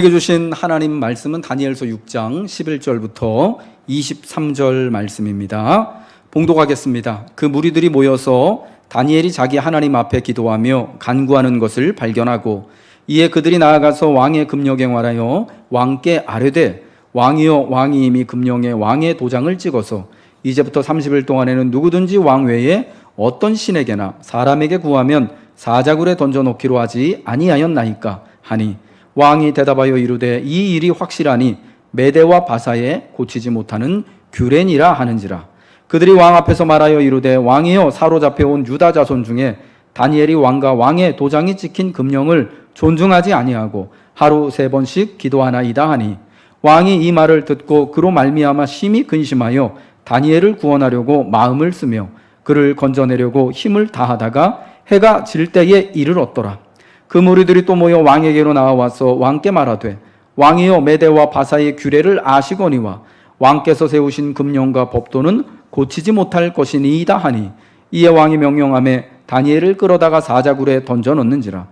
읽어주신 하나님 말씀은 다니엘서 6장 11절부터 23절 말씀입니다. 봉독하겠습니다. 그 무리들이 모여서 다니엘이 자기 하나님 앞에 기도하며 간구하는 것을 발견하고, 이에 그들이 나아가서 왕의 금령에 말하여 왕께 아뢰되, 왕이여, 왕이 이미 금령에 왕의 도장을 찍어서 이제부터 30일 동안에는 누구든지 왕 외에 어떤 신에게나 사람에게 구하면 사자굴에 던져놓기로 하지 아니하였나이까 하니, 왕이 대답하여 이르되 이 일이 확실하니 메대와 바사에 고치지 못하는 규례니라 하는지라. 그들이 왕 앞에서 말하여 이르되, 왕이여, 사로잡혀온 유다 자손 중에 다니엘이 왕과 왕의 도장이 찍힌 금령을 존중하지 아니하고 하루 3번씩 기도하나이다 하니, 왕이 이 말을 듣고 그로 말미암아 심히 근심하여 다니엘을 구원하려고 마음을 쓰며 그를 건져내려고 힘을 다하다가 해가 질 때에 이르렀더라. 그 무리들이 또 모여 왕에게로 나와서 왕께 말하되, 왕이여, 메대와 바사의 규례를 아시거니와 왕께서 세우신 금령과 법도는 고치지 못할 것이니이다 하니, 이에 왕이 명령하며 다니엘을 끌어다가 사자굴에 던져놓는지라.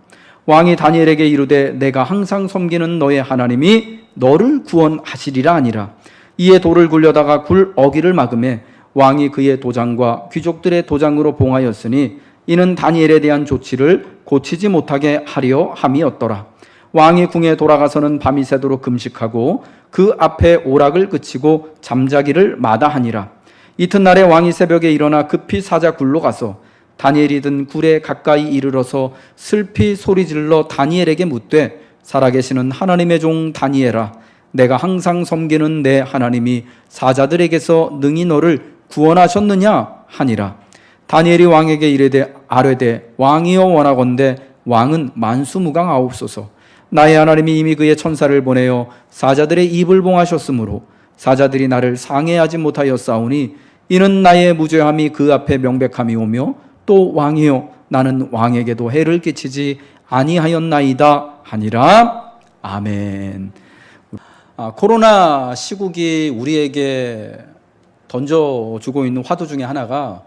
왕이 다니엘에게 이르되 내가 항상 섬기는 너의 하나님이 너를 구원하시리라 하니라. 이에 돌을 굴려다가 굴 어기를 막음에 왕이 그의 도장과 귀족들의 도장으로 봉하였으니, 이는 다니엘에 대한 조치를 고치지 못하게 하려 함이었더라. 왕이 궁에 돌아가서는 밤이 새도록 금식하고 그 앞에 오락을 그치고 잠자기를 마다하니라. 이튿날에 왕이 새벽에 일어나 급히 사자굴로 가서 다니엘이 든 굴에 가까이 이르러서 슬피 소리질러 다니엘에게 묻되, 살아계시는 하나님의 종 다니엘아, 내가 항상 섬기는 내 하나님이 사자들에게서 능히 너를 구원하셨느냐 하니라. 다니엘이 왕에게 이르되 아뢰되, 왕이여, 원하건대 왕은 만수무강하옵소서. 나의 하나님이 이미 그의 천사를 보내어 사자들의 입을 봉하셨으므로 사자들이 나를 상해하지 못하였사오니, 이는 나의 무죄함이 그 앞에 명백함이 오며, 또 왕이여, 나는 왕에게도 해를 끼치지 아니하였나이다 하니라. 아멘. 코로나 시국이 우리에게 던져주고 있는 화두 중에 하나가,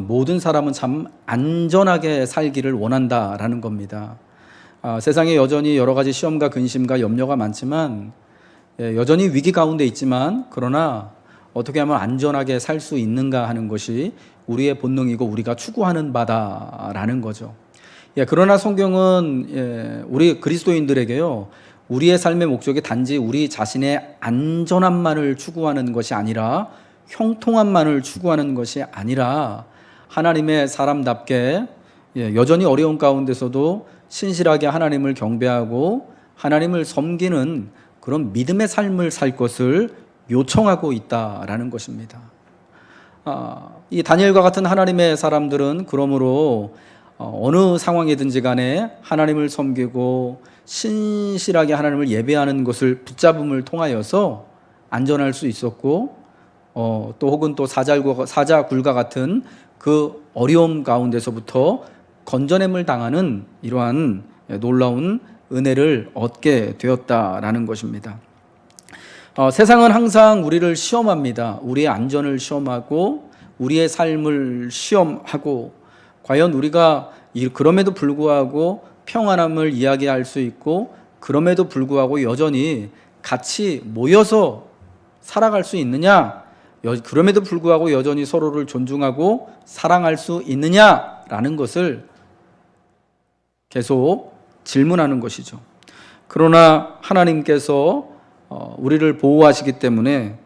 모든 사람은 참 안전하게 살기를 원한다라는 겁니다. 세상에 여전히 여러 가지 시험과 근심과 염려가 많지만, 여전히 위기 가운데 있지만, 그러나 어떻게 하면 안전하게 살 수 있는가 하는 것이 우리의 본능이고 우리가 추구하는 바다라는 거죠. 그러나 성경은 우리 그리스도인들에게요, 우리의 삶의 목적이 단지 우리 자신의 안전함만을 추구하는 것이 아니라, 형통함만을 추구하는 것이 아니라, 하나님의 사람답게 여전히 어려운 가운데서도 신실하게 하나님을 경배하고 하나님을 섬기는 그런 믿음의 삶을 살 것을 요청하고 있다라는 것입니다. 이 다니엘과 같은 하나님의 사람들은 그러므로 어느 상황이든지 간에 하나님을 섬기고 신실하게 하나님을 예배하는 것을 붙잡음을 통하여서 안전할 수 있었고, 또 혹은 또 사자굴과 같은 그 어려움 가운데서부터 건져냄을 당하는 이러한 놀라운 은혜를 얻게 되었다라는 것입니다. 세상은 항상 우리를 시험합니다. 우리의 안전을 시험하고 우리의 삶을 시험하고, 과연 우리가 그럼에도 불구하고 평안함을 이야기할 수 있고, 그럼에도 불구하고 여전히 같이 모여서 살아갈 수 있느냐, 그럼에도 불구하고 여전히 서로를 존중하고 사랑할 수 있느냐라는 것을 계속 질문하는 것이죠. 그러나 하나님께서 우리를 보호하시기 때문에,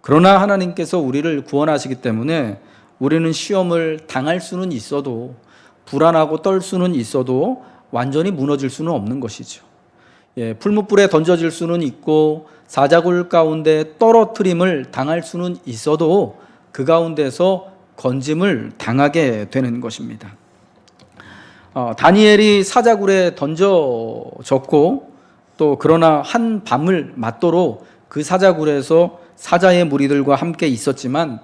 그러나 하나님께서 우리를 구원하시기 때문에 우리는 시험을 당할 수는 있어도, 불안하고 떨 수는 있어도 완전히 무너질 수는 없는 것이죠. 풀무불에 던져질 수는 있고 사자굴 가운데 떨어뜨림을 당할 수는 있어도 그 가운데서 건짐을 당하게 되는 것입니다. 다니엘이 사자굴에 던져졌고, 또 그러나 한 밤을 맞도록 그 사자굴에서 사자의 무리들과 함께 있었지만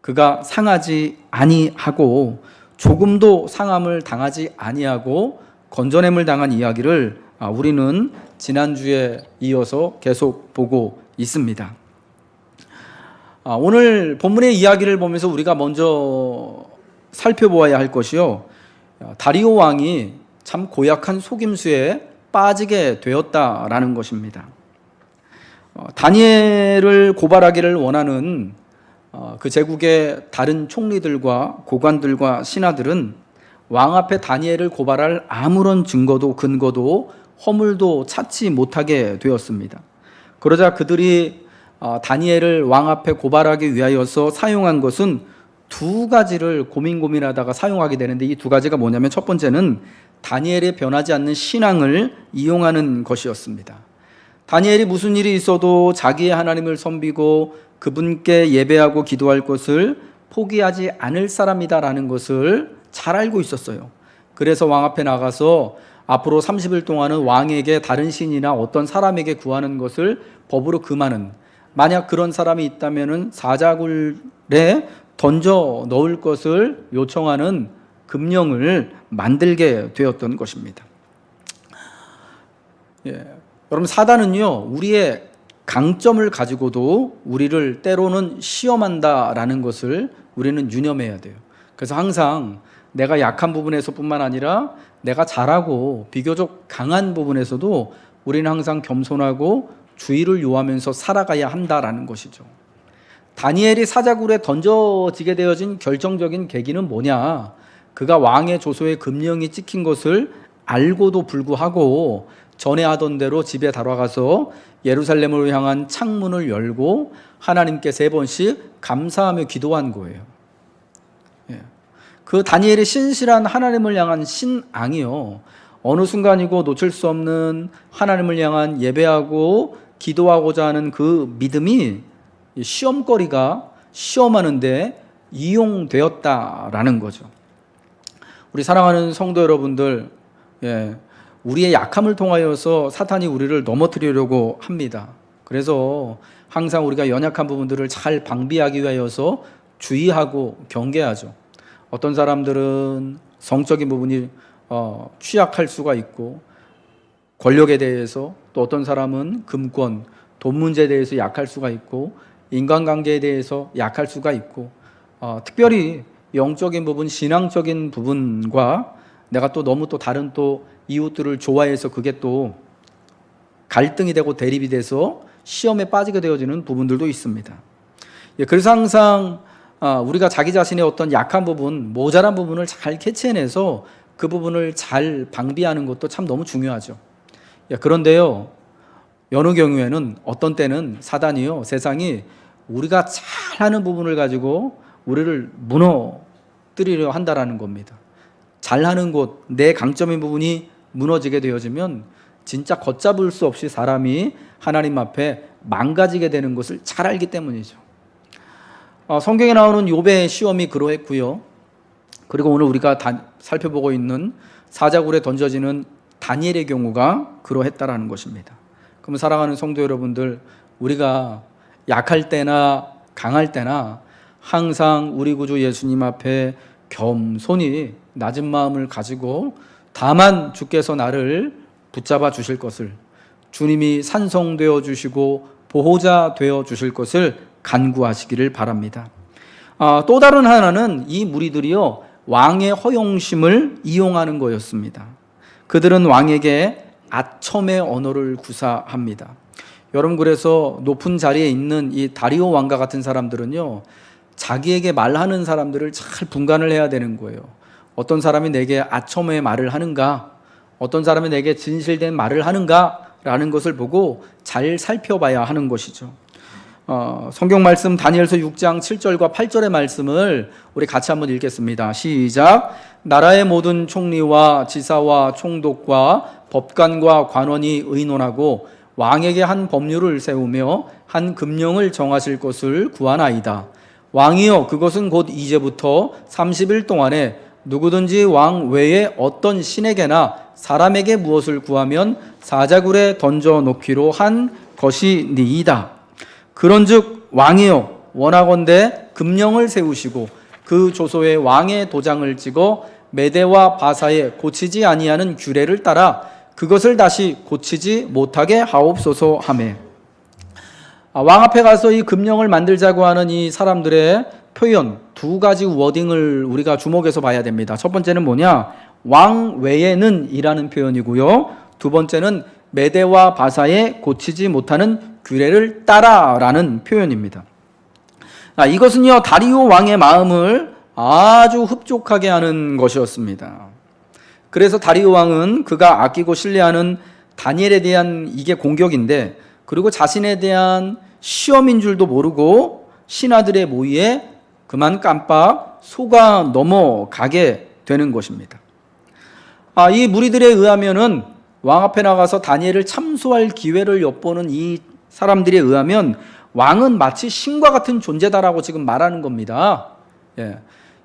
그가 상하지 아니하고, 조금도 상함을 당하지 아니하고 건져냄을 당한 이야기를 우리는 지난주에 이어서 계속 보고 있습니다. 오늘 본문의 이야기를 보면서 우리가 먼저 살펴보아야 할 것이요, 다리오 왕이 참 고약한 속임수에 빠지게 되었다라는 것입니다. 다니엘을 고발하기를 원하는 그 제국의 다른 총리들과 고관들과 신하들은 왕 앞에 다니엘을 고발할 아무런 증거도 근거도 허물도 찾지 못하게 되었습니다. 그러자 그들이 다니엘을 왕 앞에 고발하기 위하여서 사용한 것은 두 가지를 고민하다가 사용하게 되는데, 이 두 가지가 뭐냐면, 첫 번째는 다니엘의 변하지 않는 신앙을 이용하는 것이었습니다. 다니엘이 무슨 일이 있어도 자기의 하나님을 섬기고 그분께 예배하고 기도할 것을 포기하지 않을 사람이다라는 것을 잘 알고 있었어요. 그래서 왕 앞에 나가서 앞으로 30일 동안은 왕에게 다른 신이나 어떤 사람에게 구하는 것을 법으로 금하는, 만약 그런 사람이 있다면 사자굴에 던져 넣을 것을 요청하는 금령을 만들게 되었던 것입니다. 여러분, 사단은요, 우리의 강점을 가지고도 우리를 때로는 시험한다라는 것을 우리는 유념해야 돼요. 그래서 항상 내가 약한 부분에서 뿐만 아니라 내가 잘하고 비교적 강한 부분에서도 우리는 항상 겸손하고 주의를 요하면서 살아가야 한다라는 것이죠. 다니엘이 사자굴에 던져지게 되어진 결정적인 계기는 뭐냐? 그가 왕의 조소에 금령이 찍힌 것을 알고도 불구하고 전에 하던 대로 집에 달아가서 예루살렘을 향한 창문을 열고 하나님께 3번씩 감사하며 기도한 거예요. 그 다니엘의 신실한 하나님을 향한 신앙이요, 어느 순간이고 놓칠 수 없는 하나님을 향한 예배하고 기도하고자 하는 그 믿음이 시험거리가 시험하는데 이용되었다라는 거죠. 우리 사랑하는 성도 여러분들, 우리의 약함을 통하여서 사탄이 우리를 넘어뜨리려고 합니다. 그래서 항상 우리가 연약한 부분들을 잘 방비하기 위하여서 주의하고 경계하죠. 어떤 사람들은 성적인 부분이 취약할 수가 있고, 권력에 대해서, 또 어떤 사람은 금권, 돈 문제에 대해서 약할 수가 있고, 인간관계에 대해서 약할 수가 있고, 특별히 영적인 부분, 신앙적인 부분과 내가 또 너무 또 다른 또 이웃들을 좋아해서 그게 또 갈등이 되고 대립이 돼서 시험에 빠지게 되어지는 부분들도 있습니다. 그래서 항상 우리가 자기 자신의 어떤 약한 부분, 모자란 부분을 잘 캐치해내서 그 부분을 잘 방비하는 것도 참 너무 중요하죠. 그런데요, 어느 경우에는 어떤 때는 사단이요, 세상이 우리가 잘하는 부분을 가지고 우리를 무너뜨리려 한다라는 겁니다. 잘하는 곳, 내 강점인 부분이 무너지게 되어지면 진짜 걷잡을 수 없이 사람이 하나님 앞에 망가지게 되는 것을 잘 알기 때문이죠. 성경에 나오는 욥의 시험이 그러했고요. 그리고 오늘 우리가 살펴보고 있는 사자굴에 던져지는 다니엘의 경우가 그러했다라는 것입니다. 그럼 사랑하는 성도 여러분들, 우리가 약할 때나 강할 때나 항상 우리 구주 예수님 앞에 겸손히 낮은 마음을 가지고 다만 주께서 나를 붙잡아 주실 것을, 주님이 산성되어 주시고 보호자 되어 주실 것을 간구하시기를 바랍니다. 또 다른 하나는 이 무리들이요, 왕의 허용심을 이용하는 거였습니다. 그들은 왕에게 아첨의 언어를 구사합니다. 여러분, 그래서 높은 자리에 있는 이 다리오 왕과 같은 사람들은요, 자기에게 말하는 사람들을 잘 분간을 해야 되는 거예요. 어떤 사람이 내게 아첨의 말을 하는가, 어떤 사람이 내게 진실된 말을 하는가 라는 것을 보고 잘 살펴봐야 하는 것이죠. 성경 말씀 다니엘서 6장 7절과 8절의 말씀을 우리 같이 한번 읽겠습니다. 시작. 나라의 모든 총리와 지사와 총독과 법관과 관원이 의논하고 왕에게 한 법률을 세우며 한 금령을 정하실 것을 구하나이다. 왕이여, 그것은 곧 이제부터 30일 동안에 누구든지 왕 외에 어떤 신에게나 사람에게 무엇을 구하면 사자굴에 던져 놓기로 한 것이니이다. 그런즉 왕이여, 원하건대 금령을 세우시고 그 조소에 왕의 도장을 찍어 메대와 바사에 고치지 아니하는 규례를 따라 그것을 다시 고치지 못하게 하옵소서 하매. 왕 앞에 가서 이 금령을 만들자고 하는 이 사람들의 표현, 두 가지 워딩을 우리가 주목해서 봐야 됩니다. 첫 번째는 뭐냐? 왕 외에는 이라는 표현이고요. 두 두 번째는 메대와 바사의 고치지 못하는 규례를 따라라는 표현입니다. 이것은요, 다리오 왕의 마음을 아주 흡족하게 하는 것이었습니다. 그래서 다리오 왕은 그가 아끼고 신뢰하는 다니엘에 대한 이게 공격인데, 그리고 자신에 대한 시험인 줄도 모르고 신하들의 모의에 그만 깜빡 속아 넘어가게 되는 것입니다. 이 무리들에 의하면은 왕 앞에 나가서 다니엘을 참소할 기회를 엿보는 이 사람들에 의하면 왕은 마치 신과 같은 존재다라고 지금 말하는 겁니다.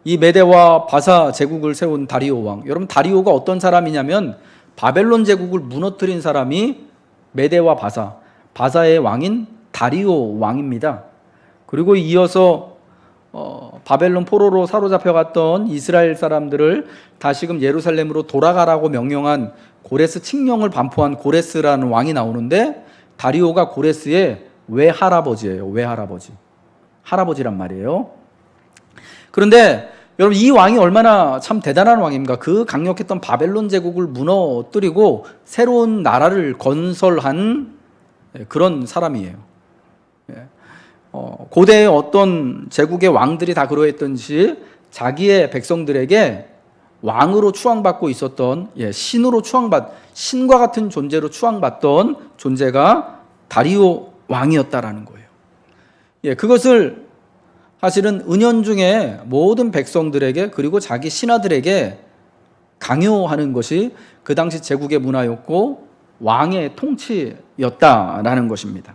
이 메대와 바사 제국을 세운 다리오 왕, 여러분 다리오가 어떤 사람이냐면 바벨론 제국을 무너뜨린 사람이 메대와 바사의 왕인 다리오 왕입니다. 그리고 이어서 바벨론 포로로 사로잡혀갔던 이스라엘 사람들을 다시금 예루살렘으로 돌아가라고 명령한 고레스 칙령을 반포한 고레스라는 왕이 나오는데, 다리오가 고레스의 외할아버지예요. 외할아버지. 할아버지란 말이에요. 그런데 여러분, 이 왕이 얼마나 참 대단한 왕입니까? 그 강력했던 바벨론 제국을 무너뜨리고 새로운 나라를 건설한 그런 사람이에요. 고대의 어떤 제국의 왕들이 다 그러했던지 자기의 백성들에게 왕으로 추앙받고 있었던, 신으로 신과 같은 존재로 추앙받던 존재가 다리오 왕이었다라는 거예요. 그것을 사실은 은연중에 모든 백성들에게 그리고 자기 신하들에게 강요하는 것이 그 당시 제국의 문화였고 왕의 통치였다라는 것입니다.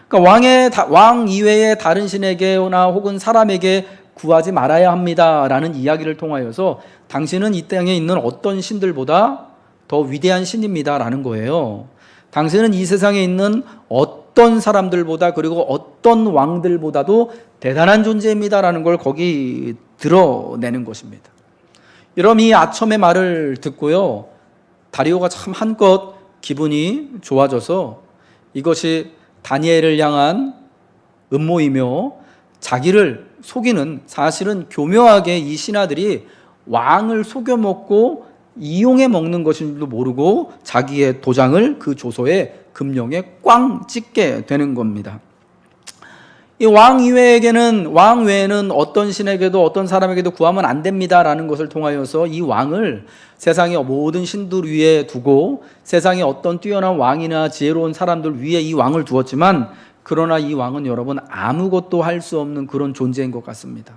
그러니까 왕 이외의 다른 신에게나 혹은 사람에게 구하지 말아야 합니다라는 이야기를 통하여서 당신은 이 땅에 있는 어떤 신들보다 더 위대한 신입니다라는 거예요. 당신은 이 세상에 있는 어떤 사람들보다 그리고 어떤 왕들보다도 대단한 존재입니다라는 걸 거기 드러내는 것입니다. 여러분, 이 아첨의 말을 듣고요, 다리오가 참 한껏 기분이 좋아져서 이것이 다니엘을 향한 음모이며 자기를 속이는, 사실은 교묘하게 이 신하들이 왕을 속여먹고 이용해 먹는 것인 줄도 모르고 자기의 도장을 그 조서에 금령에 꽝 찍게 되는 겁니다. 이 왕 외에는 어떤 신에게도 어떤 사람에게도 구하면 안 됩니다라는 것을 통하여서 이 왕을 세상의 모든 신들 위에 두고 세상에 어떤 뛰어난 왕이나 지혜로운 사람들 위에 이 왕을 두었지만, 그러나 이 왕은 여러분 아무것도 할 수 없는 그런 존재인 것 같습니다.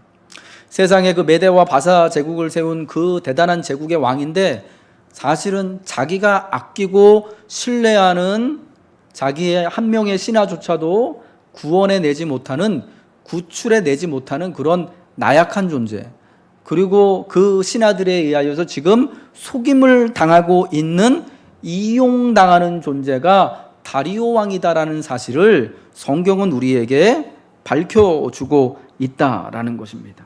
세상에 그 메대와 바사 제국을 세운 그 대단한 제국의 왕인데, 사실은 자기가 아끼고 신뢰하는 자기의 한 명의 신하조차도 구원해 내지 못하는, 구출해 내지 못하는 그런 나약한 존재, 그리고 그 신하들에 의하여서 지금 속임을 당하고 있는, 이용당하는 존재가 다리오 왕이다라는 사실을 성경은 우리에게 밝혀주고 있다라는 것입니다.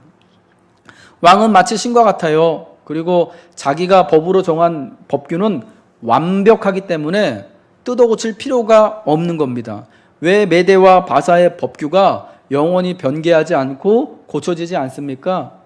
왕은 마치 신과 같아요. 그리고 자기가 법으로 정한 법규는 완벽하기 때문에 뜯어 고칠 필요가 없는 겁니다. 왜 메대와 바사의 법규가 영원히 변개하지 않고 고쳐지지 않습니까?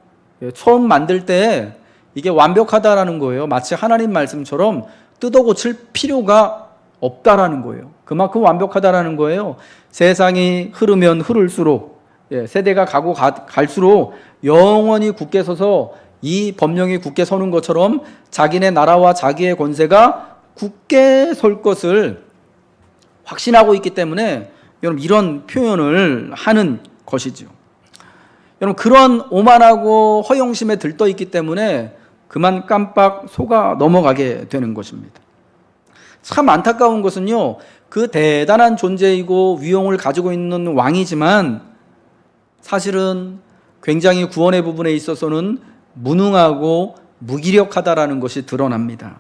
처음 만들 때 이게 완벽하다라는 거예요. 마치 하나님 말씀처럼 뜯어 고칠 필요가 없다라는 거예요. 그만큼 완벽하다라는 거예요. 세상이 흐르면 흐를수록, 세대가 가고 갈수록 영원히 굳게 서서 이 법령이 굳게 서는 것처럼 자기네 나라와 자기의 권세가 굳게 설 것을 확신하고 있기 때문에 여러분 이런 표현을 하는 것이죠. 여러분 그런 오만하고 허영심에 들떠 있기 때문에 그만 깜빡 속아 넘어가게 되는 것입니다. 참 안타까운 것은요, 그 대단한 존재이고 위용을 가지고 있는 왕이지만 사실은 굉장히 구원의 부분에 있어서는 무능하고 무기력하다라는 것이 드러납니다.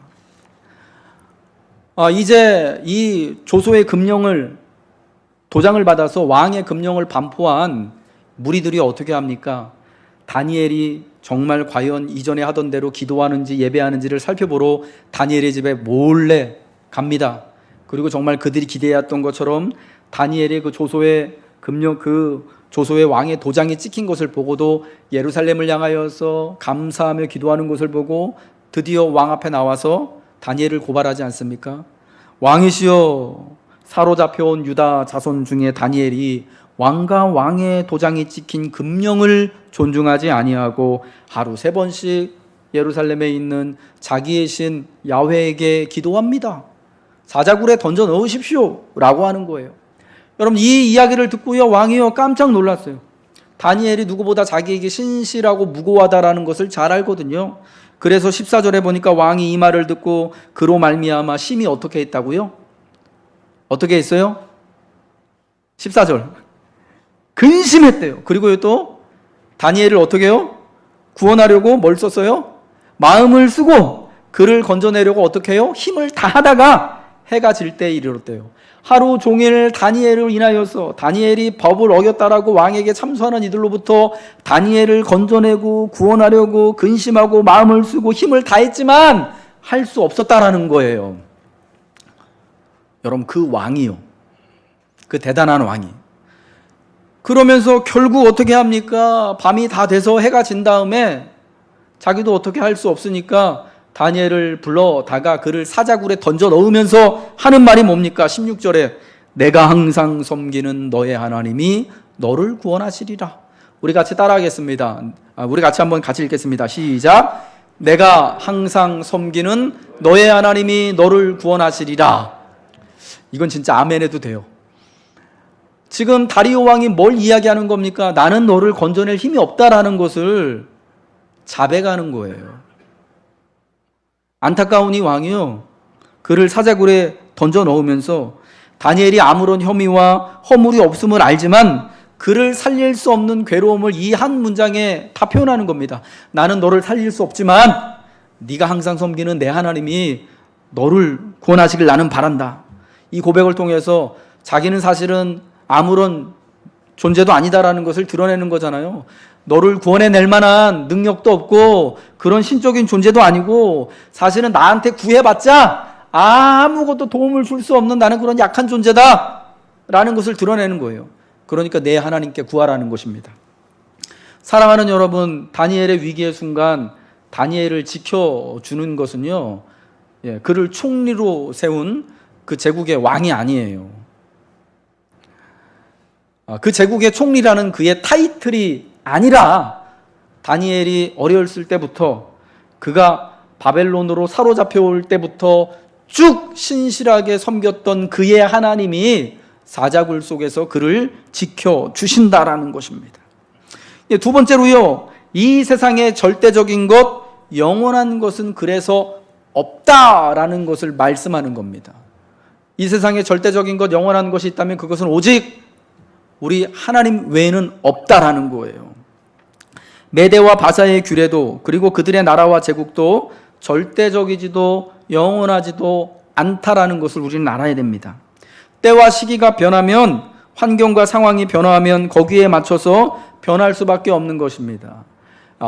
이제 이 조소의 금령을, 도장을 받아서 왕의 금령을 반포한 무리들이 어떻게 합니까? 다니엘이 정말 과연 이전에 하던 대로 기도하는지 예배하는지를 살펴보러 다니엘의 집에 몰래 갑니다. 그리고 정말 그들이 기대했던 것처럼 다니엘의 그 조소의 금령, 그 조소의 왕의 도장이 찍힌 것을 보고도 예루살렘을 향하여서 감사하며 기도하는 것을 보고 드디어 왕 앞에 나와서 다니엘을 고발하지 않습니까? 왕이시여, 사로잡혀온 유다 자손 중에 다니엘이 왕과 왕의 도장이 찍힌 금령을 존중하지 아니하고 하루 3번씩 예루살렘에 있는 자기의 신 야훼에게 기도합니다. 사자굴에 던져 넣으십시오 라고 하는 거예요. 여러분, 이 이야기를 듣고요, 왕이요 깜짝 놀랐어요. 다니엘이 누구보다 자기에게 신실하고 무고하다라는 것을 잘 알거든요. 그래서 14절에 보니까 왕이 이 말을 듣고 그로 말미암아 심히 어떻게 했다고요? 어떻게 했어요? 14절 근심했대요. 그리고 또 다니엘을 어떻게 해요? 구원하려고 뭘 썼어요? 마음을 쓰고 그를 건져내려고 어떻게 해요? 힘을 다하다가 해가 질 때에 이르렀대요. 하루 종일 다니엘을 인하여서 다니엘이 법을 어겼다라고 왕에게 참소하는 이들로부터 다니엘을 건져내고 구원하려고 근심하고 마음을 쓰고 힘을 다했지만 할 수 없었다라는 거예요. 여러분, 그 왕이요, 그 대단한 왕이 그러면서 결국 어떻게 합니까? 밤이 다 돼서 해가 진 다음에 자기도 어떻게 할 수 없으니까 다니엘을 불러다가 그를 사자굴에 던져 넣으면서 하는 말이 뭡니까? 16절에 내가 항상 섬기는 너의 하나님이 너를 구원하시리라. 우리 같이 따라하겠습니다. 우리 같이 한번 같이 읽겠습니다. 시작. 내가 항상 섬기는 너의 하나님이 너를 구원하시리라. 이건 진짜 아멘 해도 돼요. 지금 다리오 왕이 뭘 이야기하는 겁니까? 나는 너를 건져낼 힘이 없다라는 것을 자백하는 거예요. 안타까운 이 왕이요, 그를 사자굴에 던져 넣으면서 다니엘이 아무런 혐의와 허물이 없음을 알지만 그를 살릴 수 없는 괴로움을 이 한 문장에 다 표현하는 겁니다. 나는 너를 살릴 수 없지만 네가 항상 섬기는 내 하나님이 너를 구원하시길 나는 바란다. 이 고백을 통해서 자기는 사실은 아무런 존재도 아니다라는 것을 드러내는 거잖아요. 너를 구원해낼 만한 능력도 없고 그런 신적인 존재도 아니고 사실은 나한테 구해봤자 아무것도 도움을 줄 수 없는 나는 그런 약한 존재다 라는 것을 드러내는 거예요. 그러니까 내 하나님께 구하라는 것입니다. 사랑하는 여러분, 다니엘의 위기의 순간 다니엘을 지켜주는 것은요, 그를 총리로 세운 그 제국의 왕이 아니에요. 그 제국의 총리라는 그의 타이틀이 아니라 다니엘이 어렸을 때부터 그가 바벨론으로 사로잡혀 올 때부터 쭉 신실하게 섬겼던 그의 하나님이 사자굴 속에서 그를 지켜주신다라는 것입니다. 두 번째로요, 이 세상의 절대적인 것, 영원한 것은 그래서 없다라는 것을 말씀하는 겁니다. 이 세상에 절대적인 것, 영원한 것이 있다면 그것은 오직 우리 하나님 외에는 없다라는 거예요. 메대와 바사의 규례도 그리고 그들의 나라와 제국도 절대적이지도 영원하지도 않다라는 것을 우리는 알아야 됩니다. 때와 시기가 변하면, 환경과 상황이 변화하면 거기에 맞춰서 변할 수밖에 없는 것입니다.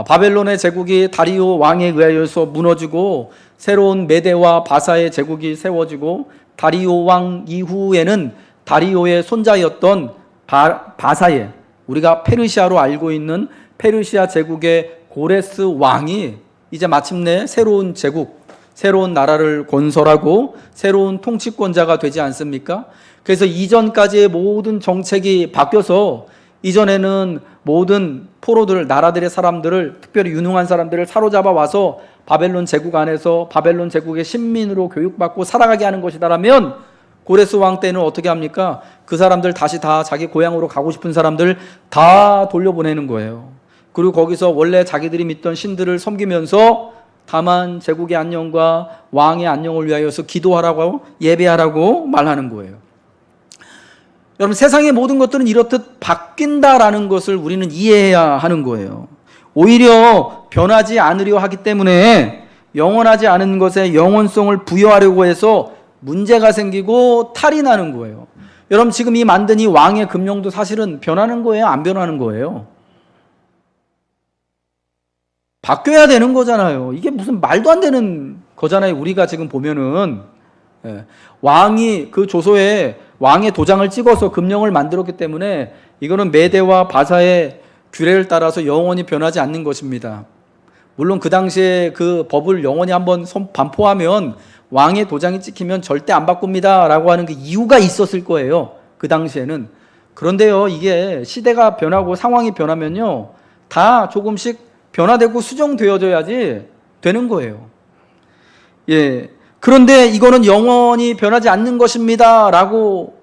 바벨론의 제국이 다리오 왕에 의하여서 무너지고 새로운 메대와 바사의 제국이 세워지고 다리오 왕 이후에는 다리오의 손자였던 바사의, 우리가 페르시아로 알고 있는 페르시아 제국의 고레스 왕이 이제 마침내 새로운 제국, 새로운 나라를 건설하고 새로운 통치권자가 되지 않습니까? 그래서 이전까지의 모든 정책이 바뀌어서 이전에는 모든 포로들, 나라들의 사람들을, 특별히 유능한 사람들을 사로잡아 와서 바벨론 제국 안에서 바벨론 제국의 신민으로 교육받고 살아가게 하는 것이다라면, 고레스 왕 때는 어떻게 합니까? 그 사람들 다시 다 자기 고향으로 가고 싶은 사람들 다 돌려보내는 거예요. 그리고 거기서 원래 자기들이 믿던 신들을 섬기면서 다만 제국의 안녕과 왕의 안녕을 위하여서 기도하라고, 예배하라고 말하는 거예요. 여러분, 세상의 모든 것들은 이렇듯 바뀐다라는 것을 우리는 이해해야 하는 거예요. 오히려 변하지 않으려 하기 때문에 영원하지 않은 것에 영원성을 부여하려고 해서 문제가 생기고 탈이 나는 거예요. 여러분, 지금 이 만든 이 왕의 금령도 사실은 변하는 거예요? 안 변하는 거예요? 바뀌어야 되는 거잖아요. 이게 무슨 말도 안 되는 거잖아요. 우리가 지금 보면은 왕이 그 조서에 왕의 도장을 찍어서 금령을 만들었기 때문에 이거는 메대와 바사의 규례를 따라서 영원히 변하지 않는 것입니다. 물론 그 당시에 그 법을 영원히 한번 반포하면 왕의 도장이 찍히면 절대 안 바꿉니다 라고 하는 그 이유가 있었을 거예요, 그 당시에는. 그런데요, 이게 시대가 변하고 상황이 변하면요, 다 조금씩 변화되고 수정되어져야지 되는 거예요. 예. 그런데 이거는 영원히 변하지 않는 것입니다 라고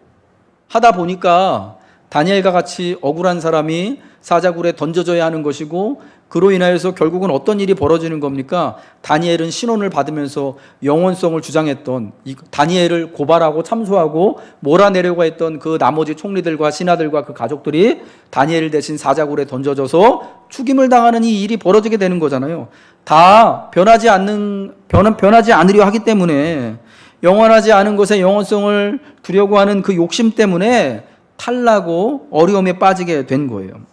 하다 보니까 다니엘과 같이 억울한 사람이 사자굴에 던져져야 하는 것이고, 그로 인하여서 결국은 어떤 일이 벌어지는 겁니까? 다니엘은 신원을 받으면서 영원성을 주장했던, 다니엘을 고발하고 참소하고 몰아내려고 했던 그 나머지 총리들과 신하들과 그 가족들이 다니엘 대신 사자굴에 던져져서 죽임을 당하는 이 일이 벌어지게 되는 거잖아요. 다 변하지 않으려 하기 때문에, 영원하지 않은 것에 영원성을 두려고 하는 그 욕심 때문에 탈나고 어려움에 빠지게 된 거예요.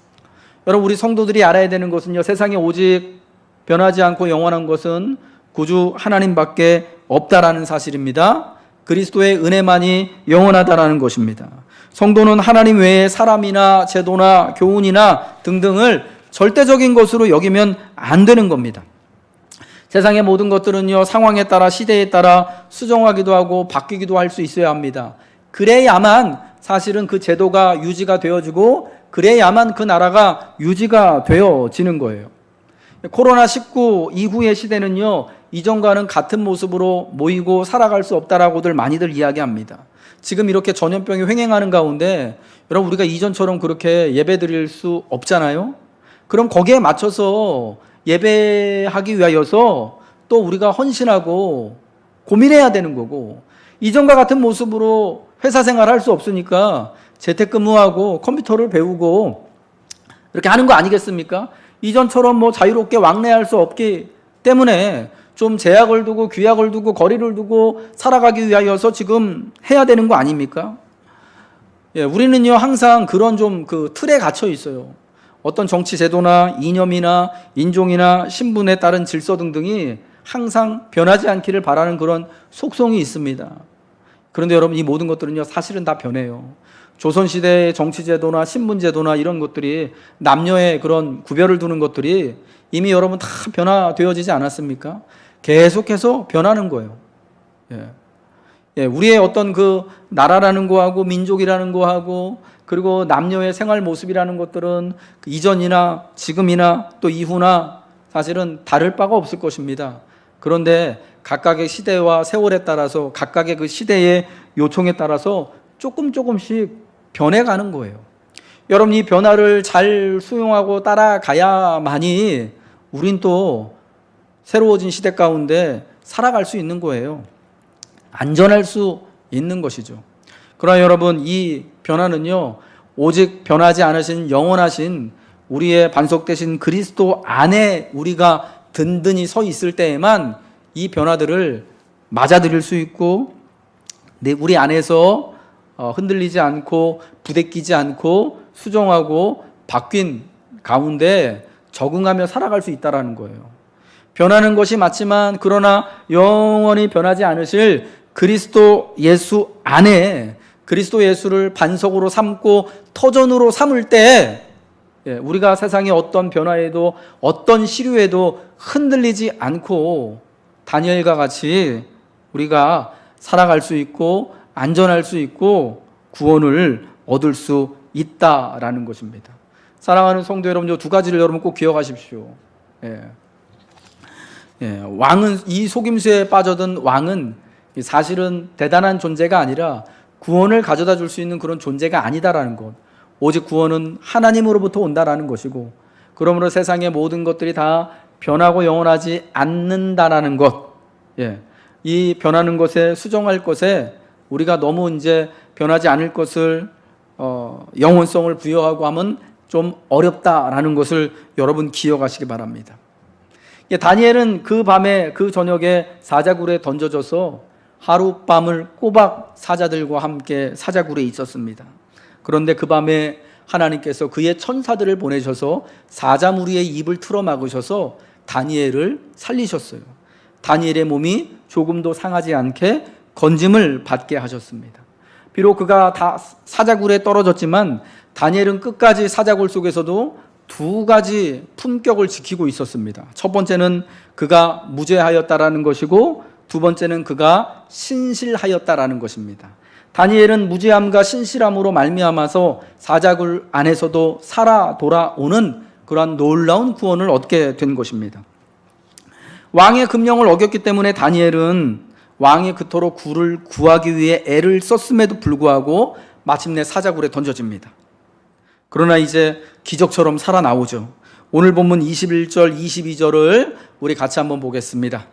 여러분, 우리 성도들이 알아야 되는 것은요, 세상에 오직 변하지 않고 영원한 것은 구주 하나님밖에 없다라는 사실입니다. 그리스도의 은혜만이 영원하다라는 것입니다. 성도는 하나님 외에 사람이나 제도나 교훈이나 등등을 절대적인 것으로 여기면 안 되는 겁니다. 세상의 모든 것들은요, 상황에 따라 시대에 따라 수정하기도 하고 바뀌기도 할 수 있어야 합니다. 그래야만 사실은 그 제도가 유지가 되어지고, 그래야만 그 나라가 유지가 되어지는 거예요. 코로나19 이후의 시대는요, 이전과는 같은 모습으로 모이고 살아갈 수 없다라고들 많이들 이야기합니다. 지금 이렇게 전염병이 횡행하는 가운데 여러분, 우리가 이전처럼 그렇게 예배 드릴 수 없잖아요. 그럼 거기에 맞춰서 예배하기 위하여서 또 우리가 헌신하고 고민해야 되는 거고, 이전과 같은 모습으로 회사 생활 할 수 없으니까 재택근무하고 컴퓨터를 배우고 이렇게 하는 거 아니겠습니까? 이전처럼 뭐 자유롭게 왕래할 수 없기 때문에 좀 제약을 두고 규약을 두고 거리를 두고 살아가기 위하여서 지금 해야 되는 거 아닙니까? 예, 우리는요, 항상 그런 좀 그 틀에 갇혀 있어요. 어떤 정치 제도나 이념이나 인종이나 신분에 따른 질서 등등이 항상 변하지 않기를 바라는 그런 속성이 있습니다. 그런데 여러분, 이 모든 것들은요, 사실은 다 변해요. 조선시대의 정치제도나 신분제도나 이런 것들이, 남녀의 그런 구별을 두는 것들이 이미 여러분 다 변화되어지지 않았습니까? 계속해서 변하는 거예요. 예, 우리의 어떤 그 나라라는 거하고 민족이라는 거하고, 그리고 남녀의 생활 모습이라는 것들은 그 이전이나 지금이나 또 이후나 사실은 다를 바가 없을 것입니다. 그런데 각각의 시대와 세월에 따라서, 각각의 그 시대의 요청에 따라서 조금씩 변해가는 거예요. 여러분, 이 변화를 잘 수용하고 따라가야만이 우린 또 새로워진 시대 가운데 살아갈 수 있는 거예요. 안전할 수 있는 것이죠. 그러나 여러분, 이 변화는요, 오직 변하지 않으신 영원하신 우리의 반석되신 그리스도 안에 우리가 든든히 서 있을 때에만 이 변화들을 맞아들일 수 있고, 우리 안에서 흔들리지 않고 부대끼지 않고 수정하고 바뀐 가운데 적응하며 살아갈 수 있다는 거예요. 변하는 것이 맞지만, 그러나 영원히 변하지 않으실 그리스도 예수 안에, 그리스도 예수를 반석으로 삼고 터전으로 삼을 때 우리가 세상의 어떤 변화에도 어떤 시류에도 흔들리지 않고 다니엘과 같이 우리가 살아갈 수 있고 안전할 수 있고 구원을 얻을 수 있다라는 것입니다. 사랑하는 성도 여러분, 이 두 가지를 여러분 꼭 기억하십시오. 왕은, 이 속임수에 빠져든 왕은 사실은 대단한 존재가 아니라 구원을 가져다 줄 수 있는 그런 존재가 아니다라는 것. 오직 구원은 하나님으로부터 온다라는 것이고, 그러므로 세상의 모든 것들이 다 변하고 영원하지 않는다라는 것. 이 변하는 것에, 수정할 것에 우리가 너무 이제 변하지 않을 것을 영원성을 부여하고 하면 좀 어렵다라는 것을 여러분 기억하시기 바랍니다. 다니엘은 그 밤에, 그 저녁에 사자굴에 던져져서 하룻밤을 꼬박 사자들과 함께 사자굴에 있었습니다. 그런데 그 밤에 하나님께서 그의 천사들을 보내셔서 사자무리의 입을 틀어 막으셔서 다니엘을 살리셨어요. 다니엘의 몸이 조금도 상하지 않게 건짐을 받게 하셨습니다. 비록 그가 다 사자굴에 떨어졌지만 다니엘은 끝까지 사자굴 속에서도 두 가지 품격을 지키고 있었습니다. 첫 번째는 그가 무죄하였다라는 것이고, 두 번째는 그가 신실하였다라는 것입니다. 다니엘은 무죄함과 신실함으로 말미암아서 사자굴 안에서도 살아 돌아오는 그러한 놀라운 구원을 얻게 된 것입니다. 왕의 금령을 어겼기 때문에 다니엘은 왕이 그토록 굴을 구하기 위해 애를 썼음에도 불구하고 마침내 사자굴에 던져집니다. 그러나 이제 기적처럼 살아나오죠. 오늘 본문 21절, 22절을 우리 같이 한번 보겠습니다.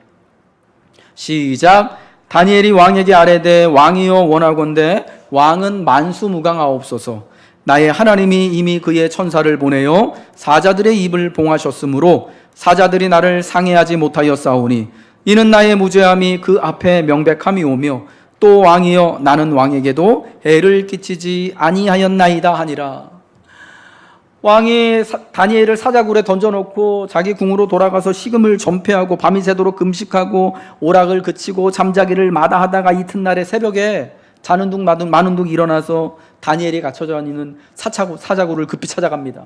시작. 다니엘이 왕에게 아뢰되 왕이여 원하건대 왕은 만수무강하옵소서. 나의 하나님이 이미 그의 천사를 보내어 사자들의 입을 봉하셨으므로 사자들이 나를 상해하지 못하였사오니 이는 나의 무죄함이 그 앞에 명백함이 오며 또 왕이여 나는 왕에게도 해를 끼치지 아니하였나이다 하니라. 왕이 다니엘을 사자굴에 던져놓고 자기 궁으로 돌아가서 식음을 전폐하고 밤이 새도록 금식하고 오락을 그치고 잠자기를 마다하다가 이튿날에 새벽에 자는 둥 마는 둥 일어나서 다니엘이 갇혀져 있는 사자굴을 급히 찾아갑니다.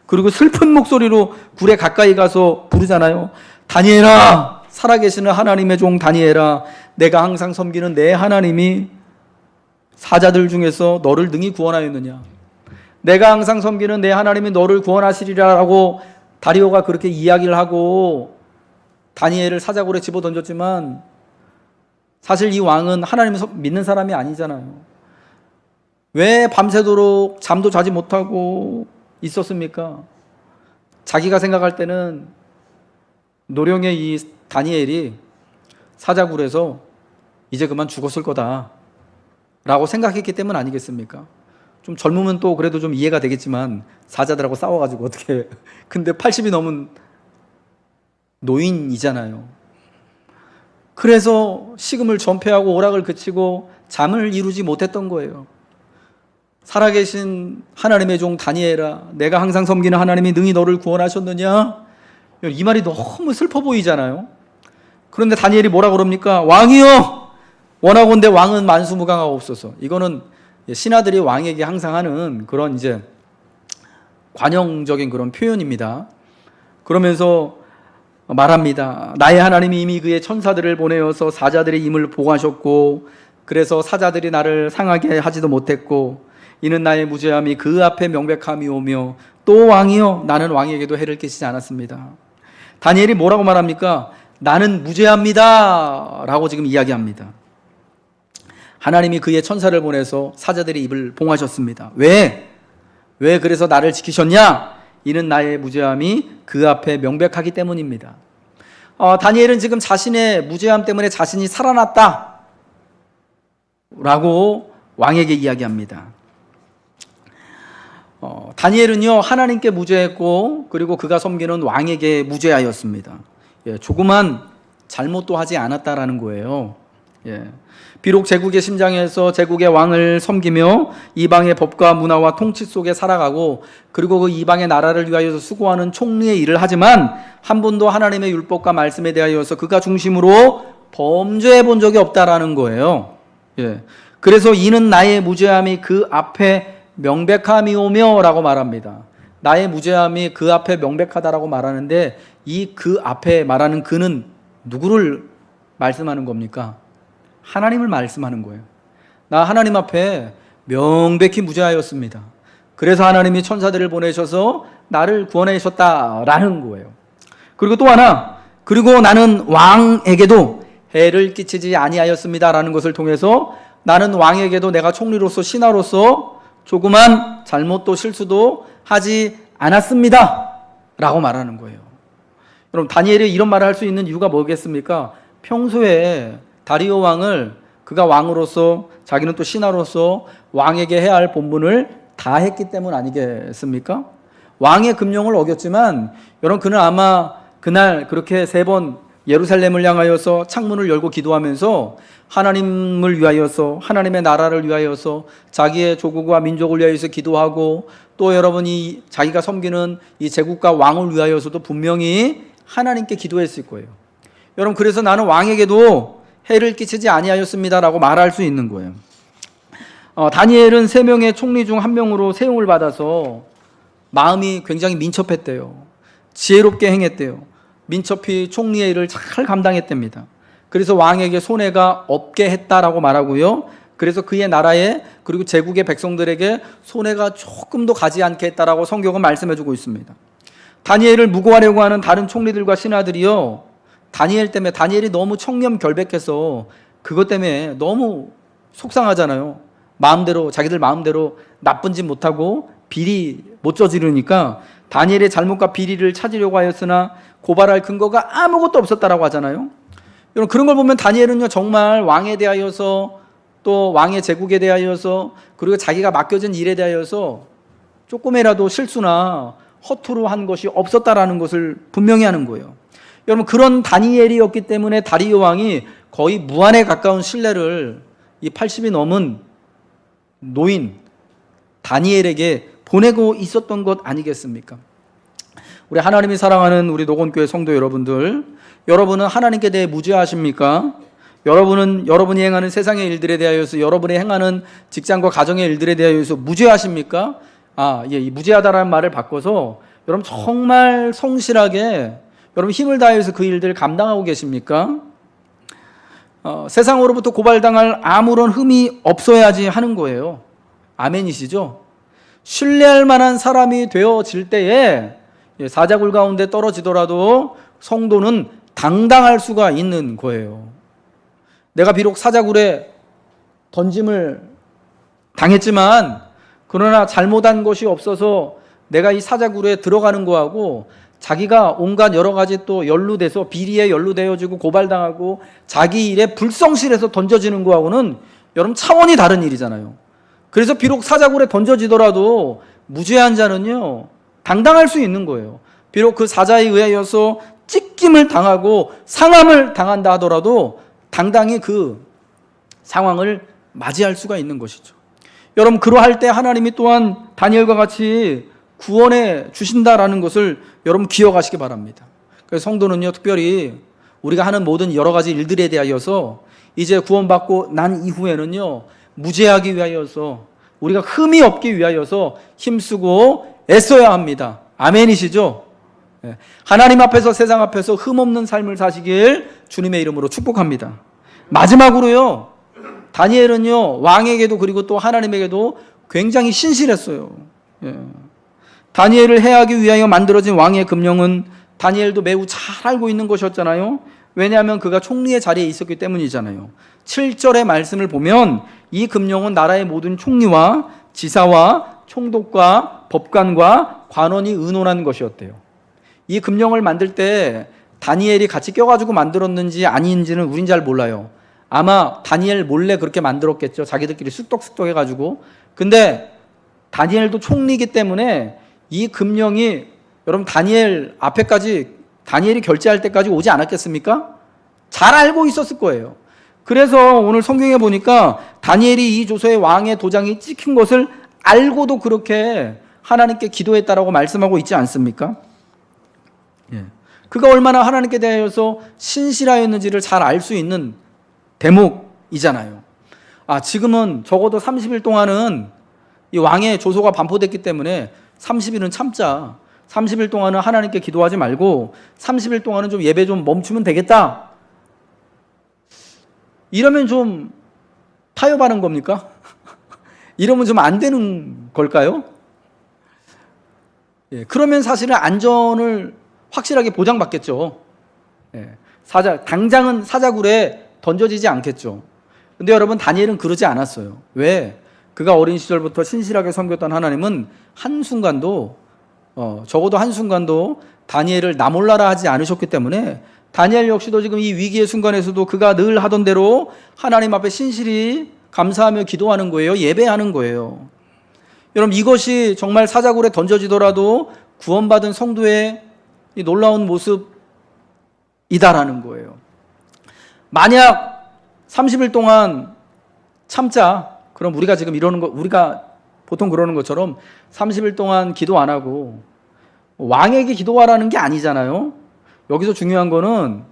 그리고 슬픈 목소리로 굴에 가까이 가서 부르잖아요. 다니엘아, 살아계시는 하나님의 종 다니엘아, 내가 항상 섬기는 내 하나님이 사자들 중에서 너를 능히 구원하였느냐? 내가 항상 섬기는 내 하나님이 너를 구원하시리라라고 다리오가 그렇게 이야기를 하고 다니엘을 사자굴에 집어던졌지만 사실 이 왕은 하나님을 믿는 사람이 아니잖아요. 왜 밤새도록 잠도 자지 못하고 있었습니까? 자기가 생각할 때는 노령의 이 다니엘이 사자굴에서 이제 그만 죽었을 거다 라고 생각했기 때문 아니겠습니까? 좀 젊으면 또 그래도 좀 이해가 되겠지만 사자들하고 싸워가지고 어떻게 근데 80이 넘은 노인이잖아요. 그래서 식음을 전폐하고 오락을 그치고 잠을 이루지 못했던 거예요. 살아계신 하나님의 종 다니엘아, 내가 항상 섬기는 하나님이 능히 너를 구원하셨느냐? 이 말이 너무 슬퍼 보이잖아요. 그런데 다니엘이 뭐라 그럽니까? 왕이여 원하건대 왕은 만수무강하옵소서. 이거는 신하들이 왕에게 항상 하는 그런 이제 관용적인 그런 표현입니다. 그러면서 말합니다. 나의 하나님이 이미 그의 천사들을 보내어서 사자들의 임을 보호하셨고 그래서 사자들이 나를 상하게 하지도 못했고 이는 나의 무죄함이 그 앞에 명백함이 오며 또 왕이여 나는 왕에게도 해를 끼치지 않았습니다. 다니엘이 뭐라고 말합니까? 나는 무죄합니다 라고 지금 이야기합니다. 하나님이 그의 천사를 보내서 사자들의 입을 봉하셨습니다. 왜 그래서 나를 지키셨냐? 이는 나의 무죄함이 그 앞에 명백하기 때문입니다. 다니엘은 지금 자신의 무죄함 때문에 자신이 살아났다 라고 왕에게 이야기합니다. 다니엘은요 하나님께 무죄했고 그리고 그가 섬기는 왕에게 무죄하였습니다. 조그만 잘못도 하지 않았다라는 거예요. 비록 제국의 심장에서 제국의 왕을 섬기며 이방의 법과 문화와 통치 속에 살아가고 그리고 그 이방의 나라를 위하여서 수고하는 총리의 일을 하지만 한 번도 하나님의 율법과 말씀에 대하여서 그가 중심으로 범죄해 본 적이 없다라는 거예요. 그래서 이는 나의 무죄함이 그 앞에 명백함이 오며 라고 말합니다. 나의 무죄함이 그 앞에 명백하다라고 말하는데 이 그 앞에 말하는 그는 누구를 말씀하는 겁니까? 하나님을 말씀하는 거예요. 나 하나님 앞에 명백히 무죄하였습니다. 그래서 하나님이 천사들을 보내셔서 나를 구원하셨다라는 거예요. 그리고 또 하나, 그리고 나는 왕에게도 해를 끼치지 아니하였습니다라는 것을 통해서 나는 왕에게도 내가 총리로서 신하로서 조그만 잘못도 실수도 하지 않았습니다 라고 말하는 거예요. 여러분 다니엘이 이런 말을 할 수 있는 이유가 뭐겠습니까? 평소에 다리오 왕을 그가 왕으로서 자기는 또 신하로서 왕에게 해야 할 본분을 다 했기 때문 아니겠습니까? 왕의 금령을 어겼지만 여러분 그는 아마 그날 그렇게 3번 예루살렘을 향하여서 창문을 열고 기도하면서 하나님을 위하여서 하나님의 나라를 위하여서 자기의 조국과 민족을 위하여서 기도하고 또 여러분이 자기가 섬기는 이 제국과 왕을 위하여서도 분명히 하나님께 기도했을 거예요. 여러분 그래서 나는 왕에게도 해를 끼치지 아니하였습니다라고 말할 수 있는 거예요. 다니엘은 3명의 총리 중 1명으로 세움을 받아서 마음이 굉장히 민첩했대요. 지혜롭게 행했대요. 민첩히 총리의 일을 잘 감당했답니다. 그래서 왕에게 손해가 없게 했다라고 말하고요. 그래서 그의 나라에 그리고 제국의 백성들에게 손해가 조금도 가지 않게 했다라고 성경은 말씀해주고 있습니다. 다니엘을 무고하려고 하는 다른 총리들과 신하들이요, 다니엘 때문에, 다니엘이 너무 청렴결백해서 그것 때문에 너무 속상하잖아요. 자기들 마음대로 나쁜 짓 못하고 비리 못 저지르니까 다니엘의 잘못과 비리를 찾으려고 하였으나 고발할 근거가 아무것도 없었다라고 하잖아요. 여러분, 그런 걸 보면 다니엘은요, 정말 왕에 대하여서, 또 왕의 제국에 대하여서, 그리고 자기가 맡겨진 일에 대하여서 조금이라도 실수나 허투루 한 것이 없었다라는 것을 분명히 하는 거예요. 여러분, 그런 다니엘이었기 때문에 다리오 왕이 거의 무한에 가까운 신뢰를 이 80이 넘은 노인 다니엘에게 보내고 있었던 것 아니겠습니까? 우리 하나님이 사랑하는 우리 노건교회 성도 여러분들, 여러분은 하나님께 대해 무죄하십니까? 여러분은 여러분이 행하는 세상의 일들에 대하여서, 여러분이 행하는 직장과 가정의 일들에 대하여서 무죄하십니까? 이 무죄하다라는 말을 바꿔서 여러분 정말 성실하게 여러분 힘을 다해서 그 일들을 감당하고 계십니까? 세상으로부터 고발당할 아무런 흠이 없어야지 하는 거예요. 아멘이시죠? 신뢰할 만한 사람이 되어질 때에 사자굴 가운데 떨어지더라도 성도는 당당할 수가 있는 거예요. 내가 비록 사자굴에 던짐을 당했지만, 그러나 잘못한 것이 없어서 내가 이 사자굴에 들어가는 거하고, 자기가 온갖 여러 가지 또 연루돼서 비리에 연루되어지고 고발당하고 자기 일에 불성실해서 던져지는 거하고는 여러분 차원이 다른 일이잖아요. 그래서 비록 사자굴에 던져지더라도 무죄한 자는요, 당당할 수 있는 거예요. 비록 그 사자에 의하여서 찢김을 당하고 상함을 당한다 하더라도 당당히 그 상황을 맞이할 수가 있는 것이죠. 여러분, 그러할 때 하나님이 또한 다니엘과 같이 구원해 주신다라는 것을 여러분 기억하시기 바랍니다. 그래서 성도는요, 특별히 우리가 하는 모든 여러 가지 일들에 대하여서 이제 구원받고 난 이후에는요, 무죄하기 위하여서, 우리가 흠이 없기 위하여서 힘쓰고 애써야 합니다. 아멘이시죠? 하나님 앞에서, 세상 앞에서 흠없는 삶을 사시길 주님의 이름으로 축복합니다. 마지막으로요, 다니엘은요, 왕에게도 그리고 또 하나님에게도 굉장히 신실했어요. 다니엘을 해하기 위하여 만들어진 왕의 금령은 다니엘도 매우 잘 알고 있는 것이었잖아요. 왜냐하면 그가 총리의 자리에 있었기 때문이잖아요. 7절의 말씀을 보면 이 금령은 나라의 모든 총리와 지사와 총독과 법관과 관원이 의논한 것이었대요. 이 금령을 만들 때 다니엘이 같이 껴가지고 만들었는지 아닌지는 우린 잘 몰라요. 아마 다니엘 몰래 그렇게 만들었겠죠. 자기들끼리 쑥덕쑥덕 해가지고. 근데 다니엘도 총리이기 때문에 이 금령이 여러분 다니엘 앞에까지, 다니엘이 결제할 때까지 오지 않았겠습니까? 잘 알고 있었을 거예요. 그래서 오늘 성경에 보니까 다니엘이 이 조서에 왕의 도장이 찍힌 것을 알고도 그렇게 하나님께 기도했다라고 말씀하고 있지 않습니까? 그가 얼마나 하나님께 대하여서 신실하였는지를 잘 알 수 있는 대목이잖아요. 지금은 적어도 30일 동안은 이 왕의 조서가 반포됐기 때문에 30일은 참자. 30일 동안은 하나님께 기도하지 말고 30일 동안은 좀 예배 좀 멈추면 되겠다. 이러면 좀 타협하는 겁니까? 이러면 좀 안 되는 걸까요? 그러면 사실은 안전을 확실하게 보장받겠죠. 당장은 사자굴에 던져지지 않겠죠. 근데 여러분, 다니엘은 그러지 않았어요. 왜? 그가 어린 시절부터 신실하게 섬겼던 하나님은 한순간도, 적어도 한순간도 다니엘을 나 몰라라 하지 않으셨기 때문에 다니엘 역시도 지금 이 위기의 순간에서도 그가 늘 하던 대로 하나님 앞에 신실히 감사하며 기도하는 거예요. 예배하는 거예요. 여러분, 이것이 정말 사자굴에 던져지더라도 구원받은 성도의 이 놀라운 모습이다라는 거예요. 만약 30일 동안 참자, 그럼 우리가 지금 우리가 보통 그러는 것처럼 30일 동안 기도 안 하고 왕에게 기도하라는 게 아니잖아요. 여기서 중요한 거는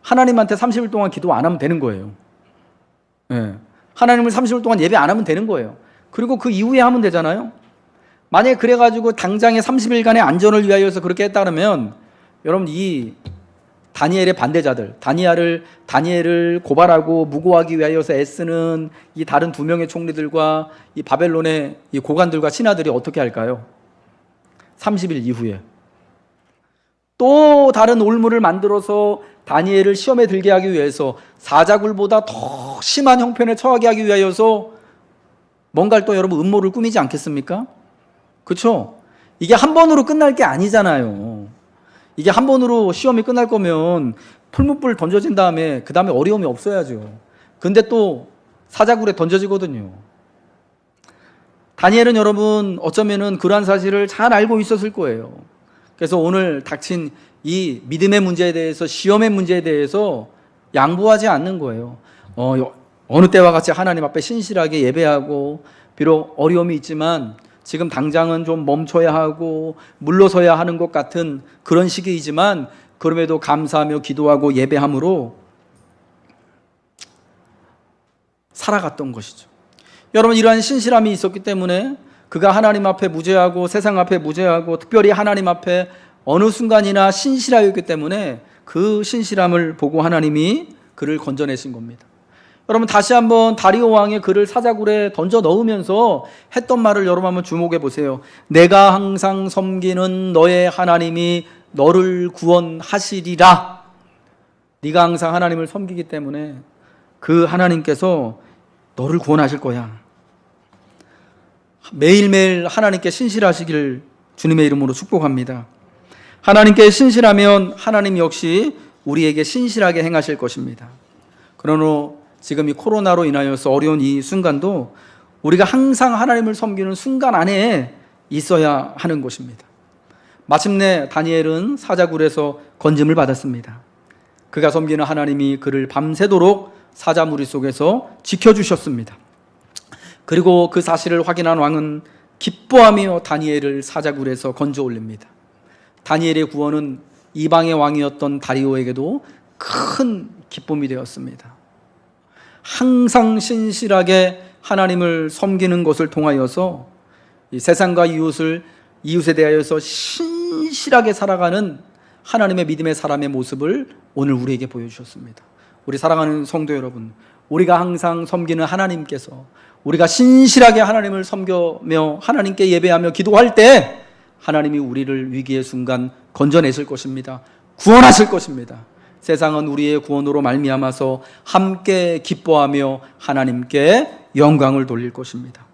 하나님한테 30일 동안 기도 안 하면 되는 거예요. 하나님을 30일 동안 예배 안 하면 되는 거예요. 그리고 그 이후에 하면 되잖아요. 만약에 그래가지고 당장에 30일간의 안전을 위하여서 그렇게 했다면 여러분, 이 다니엘의 반대자들, 다니엘을 고발하고 무고하기 위하여서 애쓰는 이 다른 두 명의 총리들과 이 바벨론의 이 고관들과 신하들이 어떻게 할까요? 30일 이후에 또 다른 올무를 만들어서 다니엘을 시험에 들게 하기 위해서 사자굴보다 더 심한 형편에 처하게 하기 위하여서 뭔가를 또 여러분 음모를 꾸미지 않겠습니까? 그렇죠? 이게 한 번으로 끝날 게 아니잖아요. 이게 한 번으로 시험이 끝날 거면 풀무불 던져진 다음에 그 다음에 어려움이 없어야죠. 근데 또 사자굴에 던져지거든요. 다니엘은 여러분 어쩌면은 그러한 사실을 잘 알고 있었을 거예요. 그래서 오늘 닥친 이 믿음의 문제에 대해서, 시험의 문제에 대해서 양보하지 않는 거예요. 어느 때와 같이 하나님 앞에 신실하게 예배하고, 비록 어려움이 있지만 지금 당장은 좀 멈춰야 하고 물러서야 하는 것 같은 그런 시기이지만 그럼에도 감사하며 기도하고 예배함으로 살아갔던 것이죠. 여러분, 이러한 신실함이 있었기 때문에 그가 하나님 앞에 무죄하고 세상 앞에 무죄하고 특별히 하나님 앞에 어느 순간이나 신실하였기 때문에 그 신실함을 보고 하나님이 그를 건져내신 겁니다. 여러분, 다시 한번 다리오 왕의 그를 사자굴에 던져 넣으면서 했던 말을 여러분 한번 주목해 보세요. 내가 항상 섬기는 너의 하나님이 너를 구원하시리라. 네가 항상 하나님을 섬기기 때문에 그 하나님께서 너를 구원하실 거야. 매일매일 하나님께 신실하시길 주님의 이름으로 축복합니다. 하나님께 신실하면 하나님 역시 우리에게 신실하게 행하실 것입니다. 그러나 지금 이 코로나로 인하여서 어려운 이 순간도 우리가 항상 하나님을 섬기는 순간 안에 있어야 하는 것입니다. 마침내 다니엘은 사자굴에서 건짐을 받았습니다. 그가 섬기는 하나님이 그를 밤새도록 사자무리 속에서 지켜주셨습니다. 그리고 그 사실을 확인한 왕은 기뻐하며 다니엘을 사자굴에서 건져 올립니다. 다니엘의 구원은 이방의 왕이었던 다리오에게도 큰 기쁨이 되었습니다. 항상 신실하게 하나님을 섬기는 것을 통하여서 이 세상과 이웃에 대하여서 신실하게 살아가는 하나님의 믿음의 사람의 모습을 오늘 우리에게 보여주셨습니다. 우리 사랑하는 성도 여러분, 우리가 항상 섬기는 하나님께서 우리가 신실하게 하나님을 섬겨며 하나님께 예배하며 기도할 때 하나님이 우리를 위기의 순간 건져내실 것입니다. 구원하실 것입니다. 세상은 우리의 구원으로 말미암아서 함께 기뻐하며 하나님께 영광을 돌릴 것입니다.